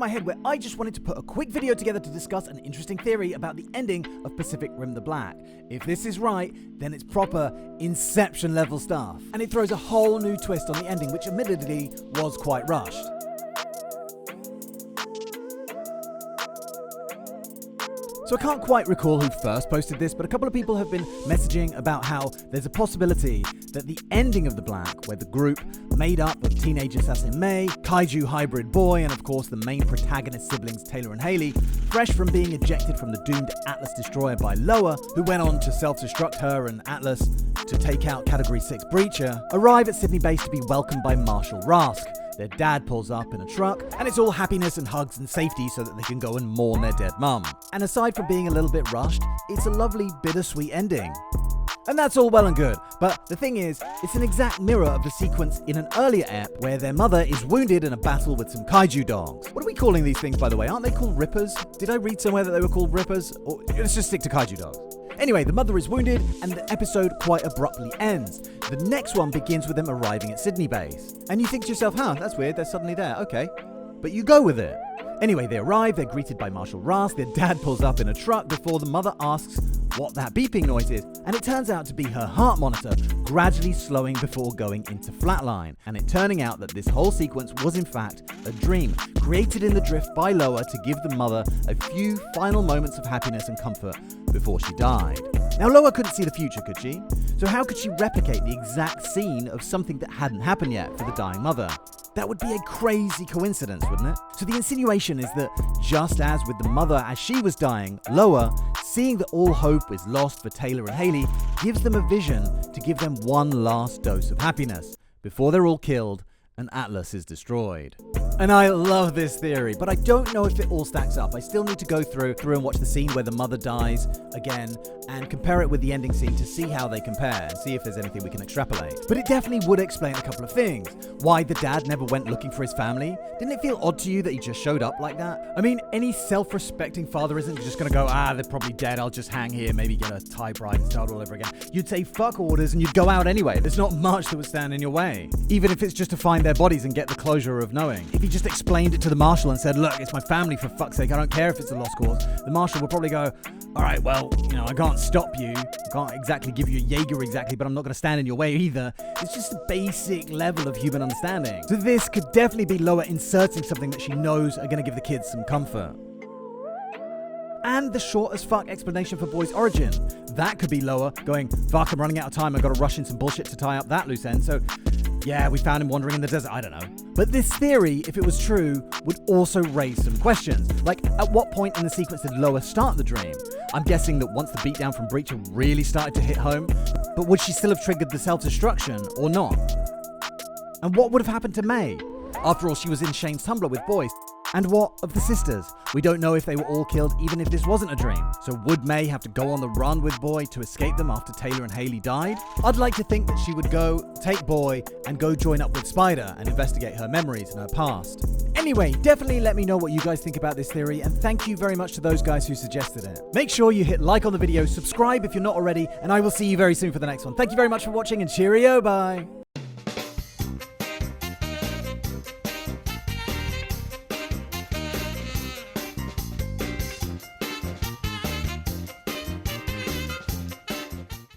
in my head where I just wanted to put a quick video together to discuss an interesting theory about the ending of Pacific Rim the Black. If this is right, then it's proper Inception level stuff. And it throws a whole new twist on the ending, which admittedly was quite rushed. So I can't quite recall who first posted this, but a couple of people have been messaging about how there's a possibility that the ending of The Black, where the group made up of teenage assassin May, kaiju hybrid boy, and of course the main protagonist siblings Taylor and Haley, fresh from being ejected from the doomed Atlas destroyer by Loa, who went on to self-destruct her and Atlas to take out Category 6 Breacher, arrive at Sydney base to be welcomed by Marshal Rask. Their dad pulls up in a truck, and it's all happiness and hugs and safety so that they can go and mourn their dead mum. And aside from being a little bit rushed, it's a lovely bittersweet ending. And that's all well and good, but the thing is, it's an exact mirror of the sequence in an earlier ep where their mother is wounded in a battle with some kaiju dogs. What are we calling these things, by the way? Aren't they called rippers? Did I read somewhere that they were called rippers? Or let's just stick to kaiju dogs. Anyway, the mother is wounded, and the episode quite abruptly ends. The next one begins with them arriving at Sydney base. And you think to yourself, that's weird, they're suddenly there, okay. But you go with it. Anyway, they arrive, they're greeted by Marshal Rask, their dad pulls up in a truck before the mother asks what that beeping noise is. And it turns out to be her heart monitor, gradually slowing before going into flatline. And it turning out that this whole sequence was in fact a dream, created in the drift by Loa to give the mother a few final moments of happiness and comfort before she died. Now Loa couldn't see the future, could she? So how could she replicate the exact scene of something that hadn't happened yet for the dying mother? That would be a crazy coincidence, wouldn't it? So the insinuation is that just as with the mother as she was dying, Loa, seeing that all hope is lost for Taylor and Haley, gives them a vision to give them one last dose of happiness before they're all killed and Atlas is destroyed. And I love this theory, but I don't know if it all stacks up. I still need to go through and watch the scene where the mother dies again and compare it with the ending scene to see how they compare and see if there's anything we can extrapolate. But it definitely would explain a couple of things. Why the dad never went looking for his family? Didn't it feel odd to you that he just showed up like that? I mean, any self-respecting father isn't just gonna go, they're probably dead, I'll just hang here, maybe get a typewriter and start all over again. You'd say fuck orders and you'd go out anyway. There's not much that would stand in your way. Even if it's just to find their bodies and get the closure of knowing. If he just explained it to the marshal and said, look, it's my family for fuck's sake, I don't care if it's a lost cause, the marshal would probably go, all right, well, I can't stop you. I can't exactly give you a Jaeger exactly, but I'm not going to stand in your way either. It's just a basic level of human understanding. So this could definitely be Loa inserting something that she knows are going to give the kids some comfort. And the short as fuck explanation for Boy's origin. That could be Loa going, fuck, I'm running out of time, I've got to rush in some bullshit to tie up that loose end, so yeah, we found him wandering in the desert, I don't know. But this theory, if it was true, would also raise some questions. Like, at what point in the sequence did Loa start the dream? I'm guessing that once the beatdown from Breacher really started to hit home, but would she still have triggered the self-destruction, or not? And what would have happened to May? After all, she was in Shane's Tumblr with Boy. And what of the sisters? We don't know if they were all killed, even if this wasn't a dream. So would May have to go on the run with Boy to escape them after Taylor and Haley died? I'd like to think that she would go, take Boy, and go join up with Spider and investigate her memories and her past. Anyway, definitely let me know what you guys think about this theory, and thank you very much to those guys who suggested it. Make sure you hit like on the video, subscribe if you're not already, and I will see you very soon for the next one. Thank you very much for watching, and cheerio, bye!